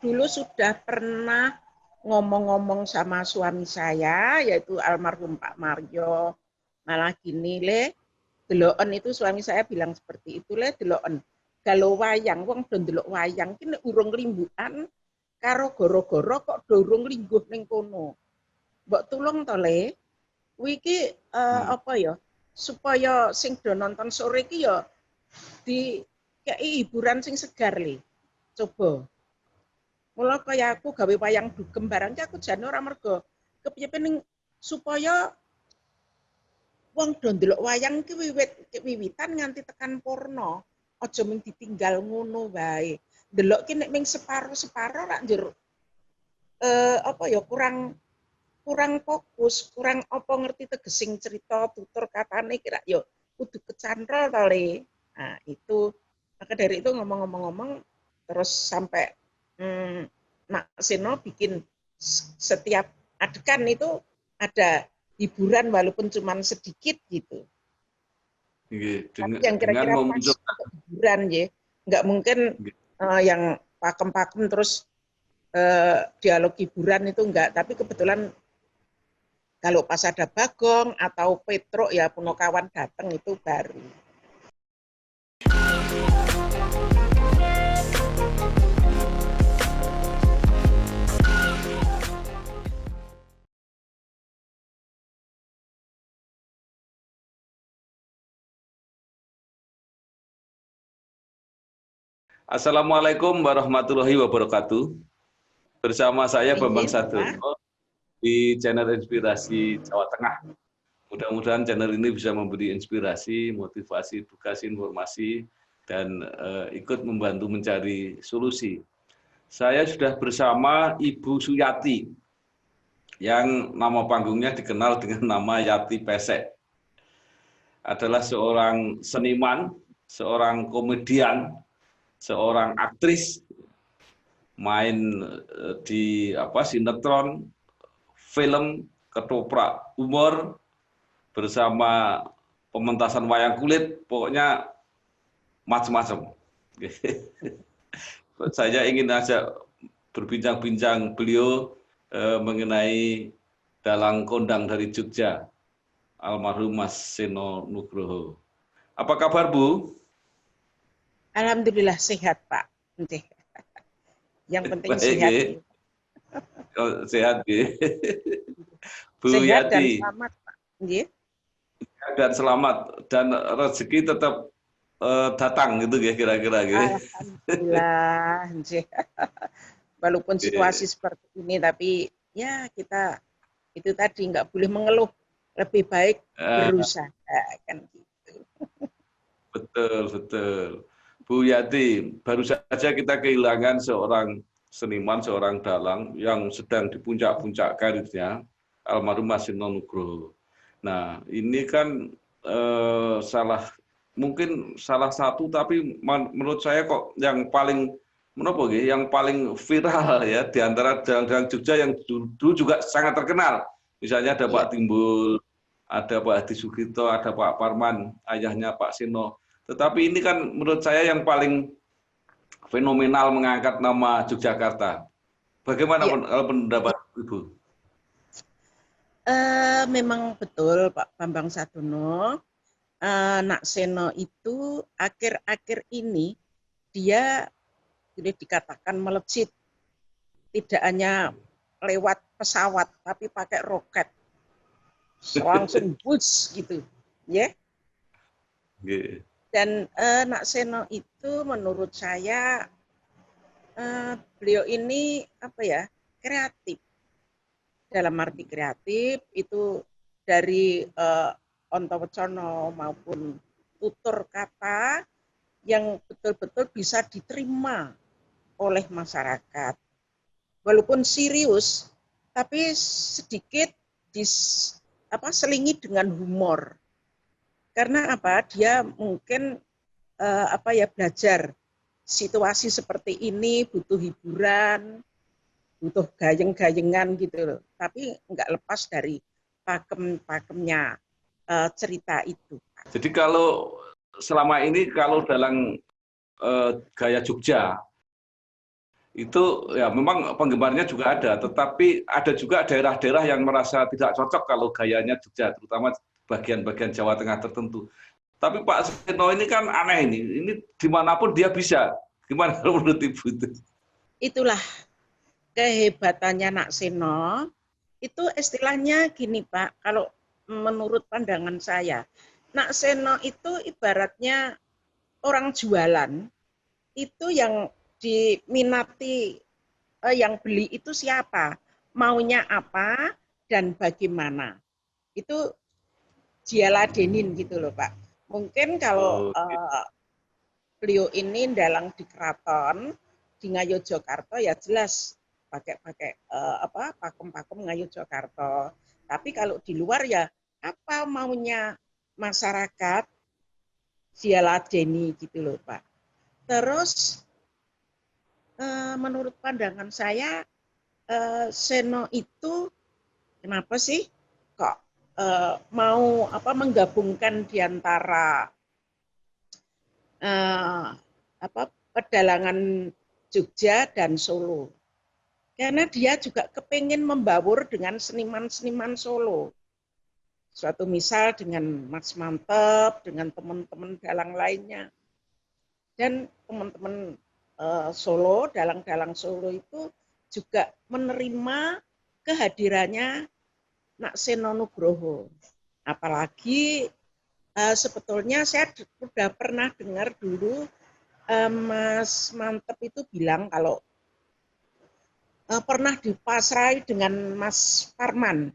dulu sudah pernah ngomong-ngomong sama suami saya, yaitu almarhum Pak Mario. Malah gini, Le, deloken itu suami saya bilang seperti itu, Le, deloken. Kalau wayang, wong do ndelok wayang, ki nek urung limbukan, karo goro-goro kok durung lingguh ning kono. Mbok tulung to, Le. Kuwi iki apa ya? Supaya sing do nonton sore iki ya di kei hiburan sing segar, Le. Coba. Mula kaya aku gawe wayang dugem barang ki aku jane ora mergo kepiye supaya wong do ndelok wayang ki wiwitan nganti tekan purna. Aja mung ditinggal ngono wae. Ndelok ki nek ming separo-separo rak njur apa ya kurang fokus, kurang apa ngerti tegesing cerita tutur katane kira ya kudu kecantol to, Le. Nah, itu maka dari itu ngomong-ngomong terus sampai Nak Seno bikin setiap adegan itu ada hiburan walaupun cuma sedikit gitu. Tapi yang kira-kira pas untuk hiburan ya, nggak mungkin yang pakem-pakem terus dialog hiburan itu enggak. Tapi kebetulan kalau pas ada Bagong atau Petruk ya Punokawan datang itu baru. Assalamualaikum warahmatullahi wabarakatuh. Bersama saya Bambang Sadono di channel Inspirasi Jawa Tengah. Mudah-mudahan channel ini bisa memberi inspirasi, motivasi, edukasi, informasi, dan ikut membantu mencari solusi. Saya sudah bersama Ibu Suyati, yang nama panggungnya dikenal dengan nama Yati Pesek. Adalah seorang seniman, seorang komedian, seorang aktris, main di sinetron, film, ketoprak humor, bersama pementasan wayang kulit, pokoknya macam-macam. Saya ingin ajak berbincang-bincang beliau mengenai dalang kondang dari Jogja, almarhum Mas Seno Nugroho. Apa kabar, Bu? Alhamdulillah sehat, Pak. Yang penting baik, sehat. Sehat, Bu sehat Yati. Dan selamat, Pak. Sehat dan selamat, dan rezeki tetap datang gitu ya kira-kira. Alhamdulillah. Walaupun situasi seperti ini, tapi ya kita itu tadi nggak boleh mengeluh. Lebih baik berusaha kan gitu. Betul. Bu Yati, baru saja kita kehilangan seorang seniman, seorang dalang yang sedang di puncak-puncak karirnya, almarhum Mas Seno Nugroho. Nah, ini kan mungkin salah satu, tapi menurut saya kok yang paling viral ya di antara dalang-dalang Jogja yang dulu juga sangat terkenal. Misalnya ada Pak Timbul, ada Pak Hadi Sugito, ada Pak Parman, ayahnya Pak Seno. Tetapi ini kan menurut saya yang paling fenomenal mengangkat nama Yogyakarta. Bagaimana pendapat Ibu? Memang betul Pak Bambang Sadono. Nak Seno itu akhir-akhir ini dia boleh dikatakan melejit. Tidak hanya lewat pesawat, tapi pakai roket. Langsung bus gitu. Ya. Yeah. Dan Nak Seno itu menurut saya beliau ini kreatif. Dalam arti kreatif itu dari Ontowecono maupun tutur kata yang betul-betul bisa diterima oleh masyarakat. Walaupun serius, tapi sedikit selingi dengan humor. Karena dia mungkin belajar situasi seperti ini butuh hiburan, butuh gayeng-gayengan gitu loh. Tapi nggak lepas dari pakem-pakemnya cerita itu. Jadi kalau selama ini kalau dalam gaya Jogja Itu ya memang penggemarnya juga ada, tetapi ada juga daerah-daerah yang merasa tidak cocok kalau gayanya Jogja, terutama bagian-bagian Jawa Tengah tertentu. Tapi Pak Seno ini kan aneh ini dimanapun dia bisa. Gimana kalau menurut Ibu itu? Itulah kehebatannya Nak Seno. Itu istilahnya gini Pak, kalau menurut pandangan saya, Nak Seno itu ibaratnya orang jualan, itu yang diminati, yang beli itu siapa, maunya apa, dan bagaimana. Itu dia ladenin gitu loh Pak. Mungkin kalau Oh, beliau ini dalang di keraton, di Ngayogyakarta ya jelas pakai pakem-pakem Ngayogyakarta. Tapi kalau di luar ya apa maunya masyarakat dia ladeni gitu loh Pak. Terus menurut pandangan saya Seno itu kenapa sih kok mau menggabungkan di antara pedalangan Jogja dan Solo. Karena dia juga kepingin membaur dengan seniman-seniman Solo. Suatu misal dengan Mas Mantep, dengan teman-teman dalang lainnya. Dan teman-teman Solo, dalang-dalang Solo itu juga menerima kehadirannya Nak Seno Nugroho. Apalagi sebetulnya saya sudah pernah dengar dulu Mas Mantep itu bilang kalau pernah dipasrai dengan Mas Parman.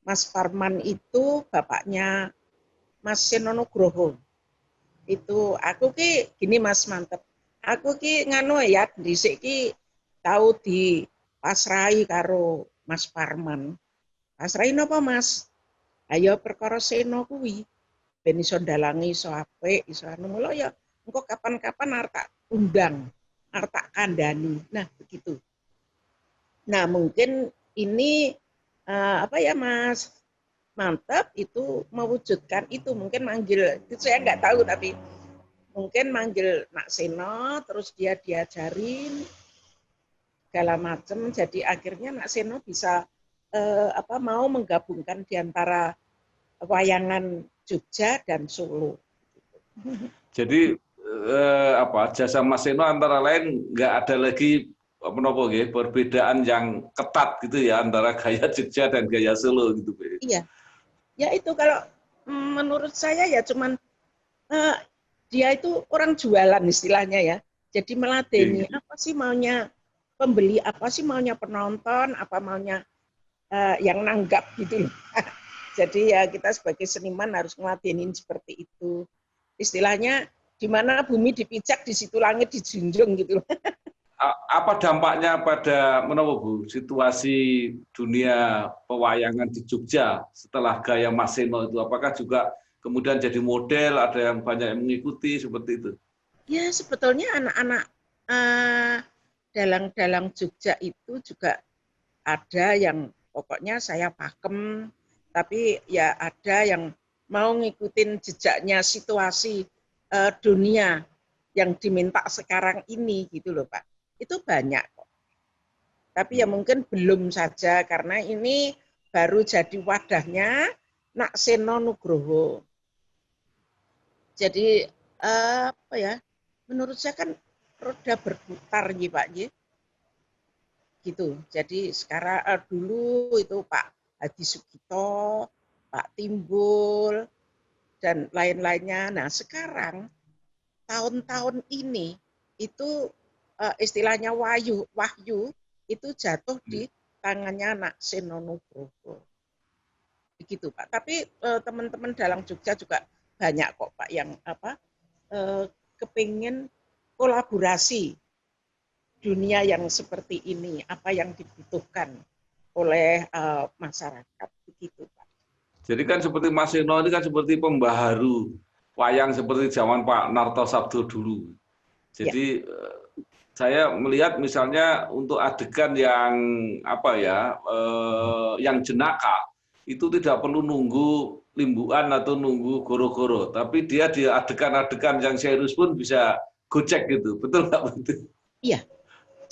Mas Parman itu bapaknya Mas Seno Nugroho. Itu aku ki gini Mas Mantep. Aku ki nganu ya dhisik ki tahu di pasrai karo Mas Parman. Pasrai napa Mas? Ayo perkara Seno kuwi. Ben iso ndalangi iso apik, iso anu mula ya engko kapan-kapan arep tak undang, arep tak kandhani. Nah, begitu. Nah, mungkin ini Mas Mantap itu mewujudkan itu mungkin manggil itu saya nggak tahu tapi mungkin manggil Nak Seno terus dia diajarin segala macam jadi akhirnya Nak Seno bisa mau menggabungkan di antara wayangan Jogja dan Solo. jadi jasa Mas Seno antara lain nggak ada lagi perbedaan yang ketat gitu ya antara gaya Jogja dan gaya Solo gitu. Iya, ya itu kalau menurut saya ya cuman dia itu orang jualan istilahnya ya. Jadi meladeni apa sih maunya pembeli, apa sih maunya penonton, apa maunya yang nanggap gitu loh. Jadi ya kita sebagai seniman harus ngeladenin seperti itu. Istilahnya di mana bumi dipijak di situ langit dijunjung gitu loh. Apa dampaknya pada Bu, situasi dunia pewayangan di Jogja setelah gaya Mas Seno itu? Apakah juga kemudian jadi model, ada yang banyak yang mengikuti seperti itu? Ya sebetulnya anak-anak dalang-dalang Jogja itu juga ada yang pokoknya saya pakem, tapi ya ada yang mau ngikutin jejaknya situasi dunia yang diminta sekarang ini gitu loh Pak. Itu banyak kok. Tapi ya mungkin belum saja karena ini baru jadi wadahnya Nak Seno Nugroho. Jadi menurut saya kan roda berputar nih Pak gitu. Jadi sekarang dulu itu Pak Hadi Sugito, Pak Timbul dan lain-lainnya. Nah sekarang tahun-tahun ini itu istilahnya wahyu itu jatuh di tangannya Nak Seno Nugroho. Begitu Pak. Tapi teman-teman dalang Jogja juga banyak kok Pak yang kepingin kolaborasi dunia yang seperti ini, apa yang dibutuhkan oleh masyarakat begitu Pak. Jadi kan seperti Mas Seno ini kan seperti pembaharu wayang seperti zaman Pak Narto Sabdo dulu. Jadi saya melihat misalnya untuk adegan yang yang jenaka itu tidak perlu nunggu limbuan atau nunggu goro-goro, tapi dia di adegan-adegan yang serius pun bisa gocek gitu, betul nggak betul? Iya.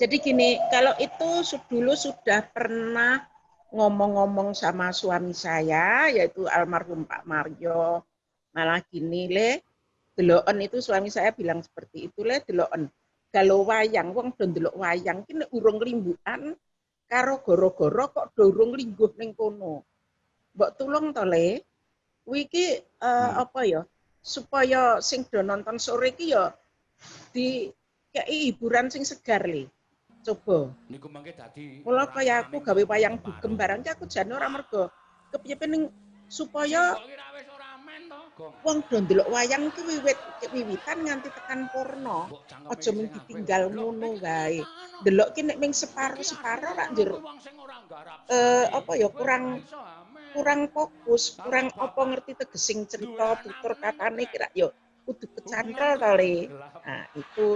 Jadi gini, kalau itu dulu sudah pernah ngomong-ngomong sama suami saya, yaitu almarhum Pak Mario. Malah gini, Le, deloken itu suami saya bilang seperti itu, Le, deloken. Kalau wayang, wong do ndelok wayang, ki nek urung limbukan, karo goro-goro kok durung lingguh ning kono. Mbok tulung to, Le. Kuwi iki apa ya? Supaya sing do nonton sore iki ya di kayak hiburan sing segar, Le. Coba. Niku mangke dadi Mula orang kaya aku maning gawe napa wayang dugem separuh. barang ki aku jane ora mergo kepiye ning supaya Simbok ki ra wis ora men to, Gong. wong do ndelok wayang ki wiwitan nganti tekan purna. Mbok cangkeme Aja sing mung apik. ditinggal Lho, ngono iki wae. kenyataan. Delok ki nek ming Iki asline separo-separo rak ngono njero kuwi wong sing ora nggarap seni. apa ya Kowe ora kurang iso amen. kurang fokus, Kalau kurang apa bapak ngerti tegesing duwe cerita anak tutur meneng katane kok kira ya kudu hubungan kecantol to, terus Le. gelap. Nah, itu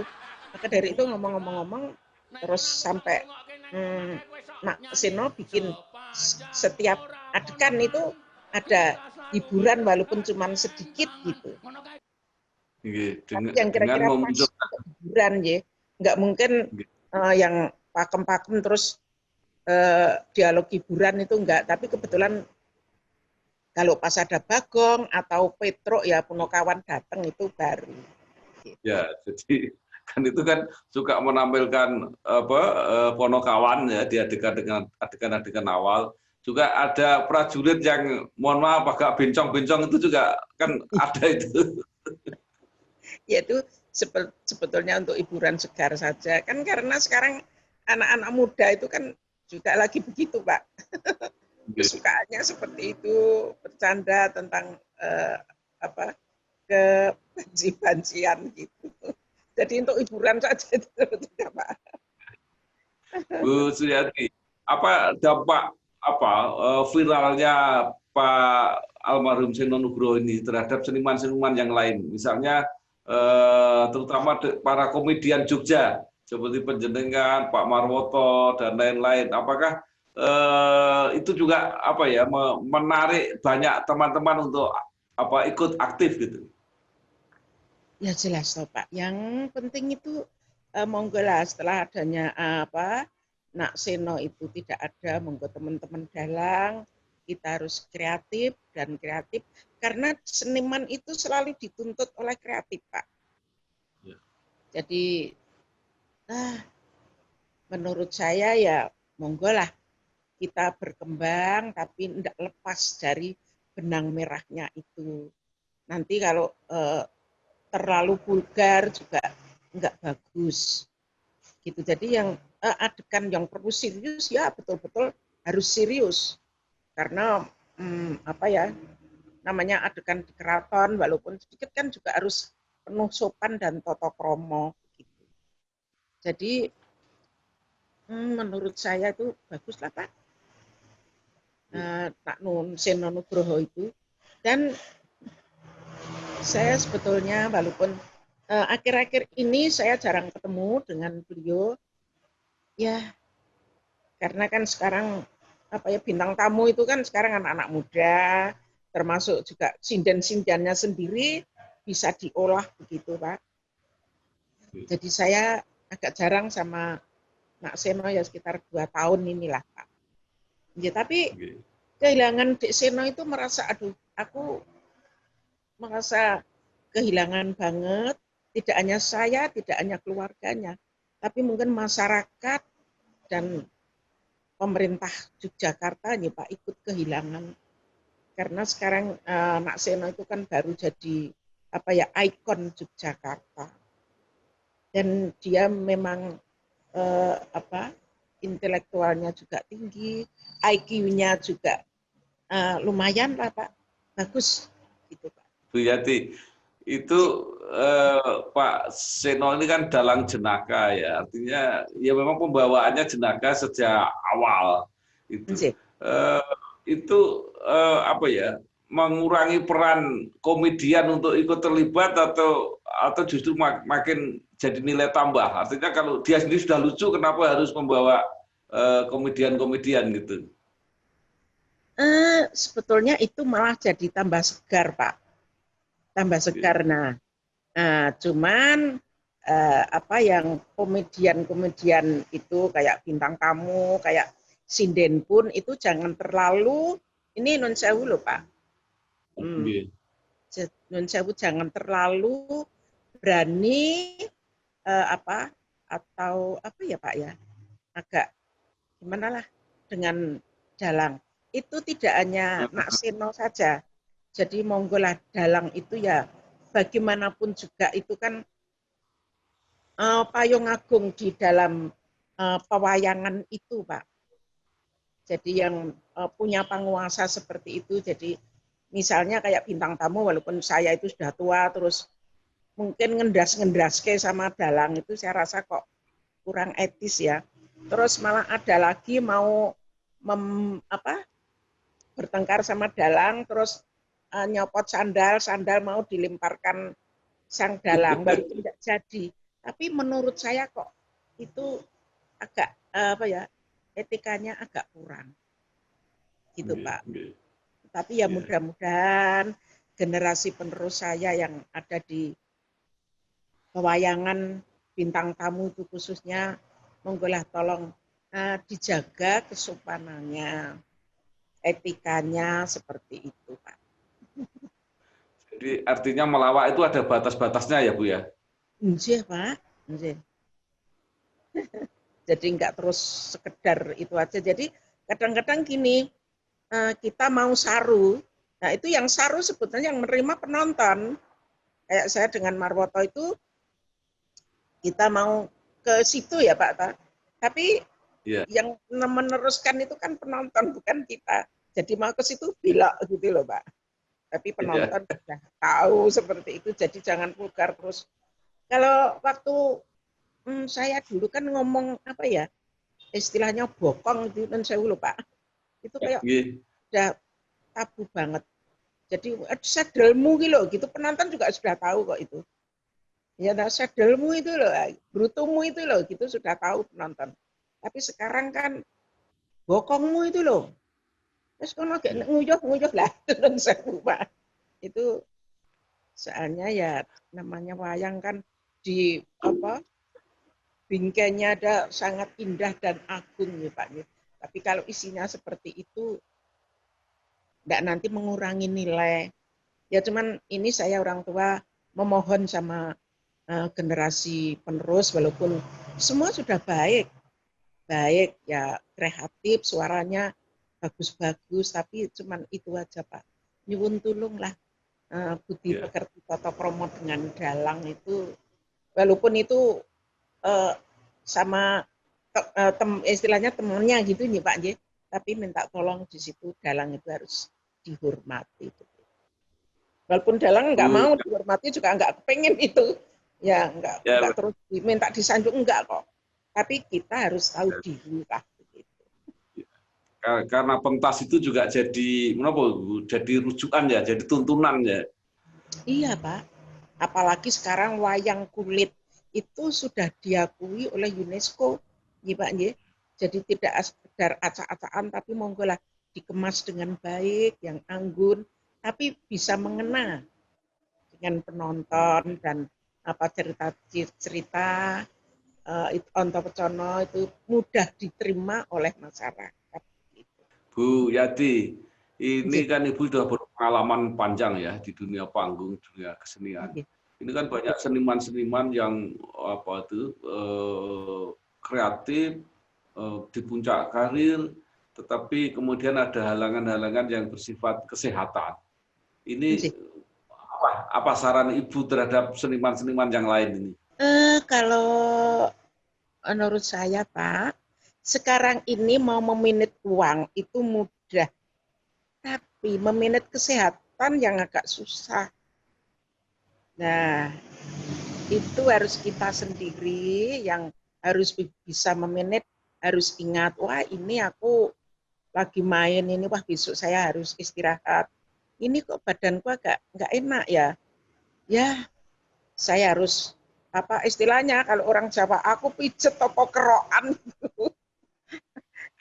maka dari itu Hubungan gelap. ngomong-ngomong Nek terus ngono aku sok sampai ngrungokke nang omah kae kowe sok Mak nyanyi Seno bikin sepanjang setiap ora adegan ponakan itu ada kita selalu hiburan walaupun cuma bergandeng sedikit tangan. gitu. Ngono kae. Tapi Dengan, yang dengan kira-kira pas memunculkan untuk hiburan ya, nggak mungkin yang pakem-pakem terus dialog hiburan itu enggak. Tapi kebetulan kalau pas ada Bagong atau Petro ya Punokawan datang itu baru. Gitu. ya, jadi kan itu kan suka menampilkan apa Ponokawan ya di adegan-adegan awal. Juga ada prajurit yang mohon maaf agak bencong-bencong itu juga kan ada itu. Yaitu sebetulnya untuk hiburan segar saja. Kan karena sekarang anak-anak muda itu kan juga lagi begitu, Pak. Kesukaannya seperti itu, bercanda tentang apa kebanci-bancian gitu. Jadi untuk hiburan saja itu tidak, Pak. Bu Suyati, apa dampak apa viralnya Pak almarhum Seno Nugroho ini terhadap seniman-seniman yang lain, misalnya terutama para komedian Jogja seperti Panjenengan, Pak Marwoto dan lain-lain. Apakah itu juga apa ya menarik banyak teman-teman untuk apa ikut aktif gitu? Ya jelas toh Pak. Yang penting itu monggo lah setelah adanya apa Nak Seno itu tidak ada, monggo teman-teman dalang kita harus kreatif dan kreatif karena seniman itu selalu dituntut oleh kreatif Pak. Ya. Jadi menurut saya ya monggo lah kita berkembang tapi tidak lepas dari benang merahnya itu. Nanti kalau terlalu vulgar juga enggak bagus. Gitu. Jadi yang adegan yang perlu serius ya betul-betul harus serius. Karena apa ya? Namanya adegan di keraton walaupun sedikit kan juga harus penuh sopan dan tata krama gitu. Jadi menurut saya itu baguslah Pak. Pak Seno Nugroho itu dan saya sebetulnya walaupun akhir-akhir ini saya jarang ketemu dengan beliau, ya karena kan sekarang apa ya bintang tamu itu kan sekarang anak-anak muda, termasuk juga sinden-sindennya sendiri bisa diolah begitu Pak. Jadi saya agak jarang sama Nak Seno ya sekitar 2 tahun inilah Pak. Ya, tapi kehilangan Dek Seno itu merasa aduh aku merasa kehilangan banget, tidak hanya saya, tidak hanya keluarganya, tapi mungkin masyarakat dan pemerintah Yogyakarta nih Pak ikut kehilangan. Karena sekarang Nak Seno itu kan baru jadi apa ya ikon Yogyakarta. Dan dia memang apa intelektualnya juga tinggi, IQ-nya juga lumayan lah Pak, bagus gitu Pak. Bu Yati, itu Pak Seno ini kan dalang jenaka ya, artinya ya memang pembawaannya jenaka sejak awal itu apa ya mengurangi peran komedian untuk ikut terlibat atau justru makin jadi nilai tambah, artinya kalau dia sendiri sudah lucu kenapa harus membawa komedian-komedian gitu? Sebetulnya itu malah jadi tambah segar Pak. Tambah segar. Nah, cuman apa yang komedian-komedian itu kayak bintang tamu, kayak sinden pun itu jangan terlalu ini non sewu loh Pak. Nggih. Non sewu jangan terlalu berani apa atau apa ya Pak ya agak gimana lah dengan dalang itu tidak hanya Nak Seno saja. Jadi monggolah dalang itu ya bagaimanapun juga itu kan payung agung di dalam pewayangan itu Pak. Jadi yang punya penguasa seperti itu. Jadi misalnya kayak bintang tamu walaupun saya itu sudah tua terus mungkin ngendas ke sama dalang itu saya rasa kok kurang etis ya. Terus malah ada lagi mau bertengkar sama dalang terus nyopot sandal mau dilemparkan sang dalang baru tidak jadi. Tapi menurut saya kok itu agak etikanya agak kurang. Gitu Pak. Tapi ya mudah-mudahan generasi penerus saya yang ada di pewayangan bintang tamu itu khususnya monggolah tolong dijaga kesopanannya, etikanya seperti itu Pak. Jadi artinya melawak itu ada batas-batasnya ya Bu ya? Nggih Pak, nggih. Jadi enggak terus sekedar itu aja. Jadi kadang-kadang gini, kita mau saru, nah itu yang saru sebetulnya yang menerima penonton. Kayak saya dengan Marwoto itu, kita mau ke situ ya Pak. Tapi yang meneruskan itu kan penonton, bukan kita. Jadi mau ke situ belok gitu loh Pak. Tapi penonton sudah tahu seperti itu, jadi jangan vulgar terus. Kalau waktu saya dulu kan ngomong apa ya, istilahnya bokong itu kan saya lupa. Itu kayak udah tabu banget. Jadi sadelmu gitu penonton juga sudah tahu kok itu. Ya sadelmu itu loh, brutumu itu loh, gitu sudah tahu penonton. Tapi sekarang kan bokongmu itu loh. Terus kalau agak nguyuh lah, itu kan saya lupa. Itu soalnya ya namanya wayang kan di bingkainya ada sangat indah dan agung ya Pak. Tapi kalau isinya seperti itu, tidak nanti mengurangi nilai. Ya cuman ini saya orang tua memohon sama generasi penerus, walaupun semua sudah baik ya kreatif, suaranya bagus-bagus, tapi cuman itu aja Pak. Nyuwun tulung lah budi pekerti tata krama dengan dalang itu, walaupun itu sama istilahnya temannya gitu nih Pak, tapi minta tolong di situ dalang itu harus dihormati. Walaupun dalang nggak mau dihormati juga nggak kepengen itu, ya nggak terus minta disanjung enggak kok. Tapi kita harus tahu diri lah. Karena pentas itu juga jadi rujukan ya, jadi tuntunan ya. Iya Pak, apalagi sekarang wayang kulit itu sudah diakui oleh UNESCO, ya Pak. Jadi tidak sekedar acak-acakan, tapi monggolah dikemas dengan baik, yang anggun, tapi bisa mengena dengan penonton dan cerita-cerita Onto Pecono itu mudah diterima oleh masyarakat. Bu Yati, ini kan Ibu sudah berpengalaman panjang ya di dunia panggung, dunia kesenian. Ini kan banyak seniman-seniman yang kreatif di puncak karir, tetapi kemudian ada halangan-halangan yang bersifat kesehatan. Ini apa saran Ibu terhadap seniman-seniman yang lain ini? Kalau menurut saya Pak, sekarang ini mau meminit uang itu mudah, tapi meminit kesehatan yang agak susah. Nah, itu harus kita sendiri yang harus bisa meminit, harus ingat, wah ini aku lagi main ini, wah besok saya harus istirahat. Ini kok badanku agak nggak enak ya. Ya, saya harus istilahnya kalau orang Jawa, aku pijet topo kerokan.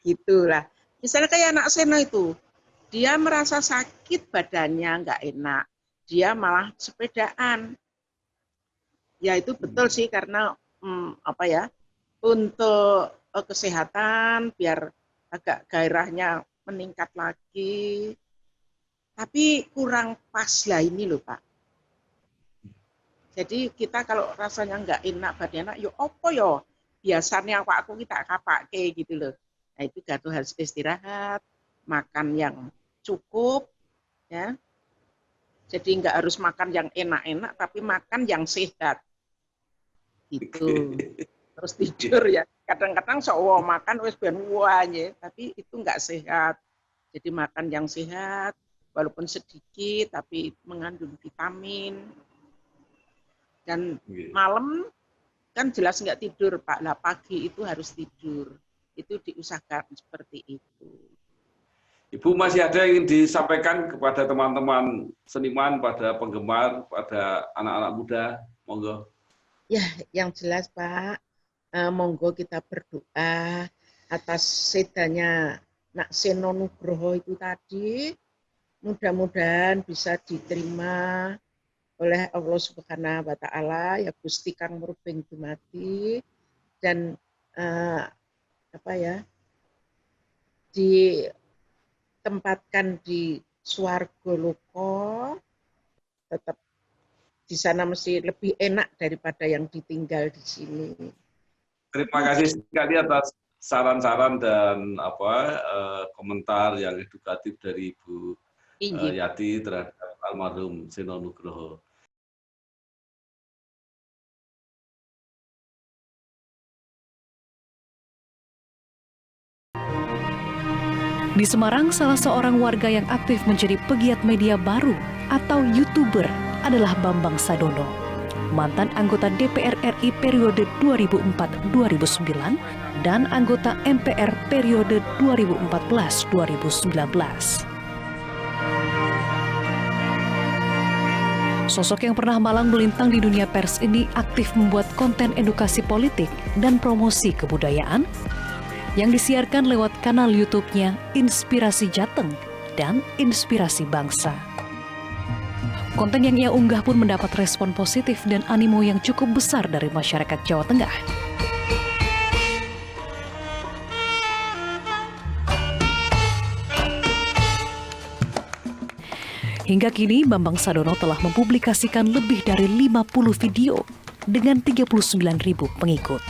Gitulah. Misalnya kayak anak Seno itu, dia merasa sakit badannya nggak enak, dia malah sepedaan. Ya itu betul sih karena apa ya, untuk kesehatan biar agak gairahnya meningkat lagi. Tapi kurang pas lah ini loh Pak. Jadi kita kalau rasanya nggak enak badan enak, yo apa yo? Biasanya aku kita kapake gitu loh. Nah itu Gato harus istirahat, makan yang cukup, ya. Jadi nggak harus makan yang enak-enak, tapi makan yang sehat. Gitu. Terus tidur ya. Kadang-kadang sok makan wis ben ya, tapi itu nggak sehat. Jadi makan yang sehat, walaupun sedikit, tapi mengandung vitamin. Dan malam kan jelas nggak tidur, Pak. Lah pagi itu harus tidur. Itu diusahakan seperti itu. Ibu masih ada yang ingin disampaikan kepada teman-teman seniman, pada penggemar, pada anak-anak muda? Monggo. Ya, yang jelas Pak, monggo kita berdoa atas sedanya Nak Seno Nugroho itu tadi, mudah-mudahan bisa diterima oleh Allah Subhanahu wa Ta'ala, ya Gusti Kang Murbeng Dumadi, dan apa ya, ditempatkan di swarga loko, tetap di sana mesti lebih enak daripada yang ditinggal di sini. Terima kasih sekali atas saran-saran dan komentar yang edukatif dari Ibu Yati terhadap almarhum Seno Nugroho. Di Semarang, salah seorang warga yang aktif menjadi pegiat media baru atau YouTuber adalah Bambang Sadono, mantan anggota DPR RI periode 2004-2009 dan anggota MPR periode 2014-2019. Sosok yang pernah malang melintang di dunia pers ini aktif membuat konten edukasi politik dan promosi kebudayaan yang disiarkan lewat kanal YouTube-nya Inspirasi Jateng dan Inspirasi Bangsa. Konten yang ia unggah pun mendapat respon positif dan animo yang cukup besar dari masyarakat Jawa Tengah. Hingga kini, Bambang Sadono telah mempublikasikan lebih dari 50 video dengan 39.000 pengikut.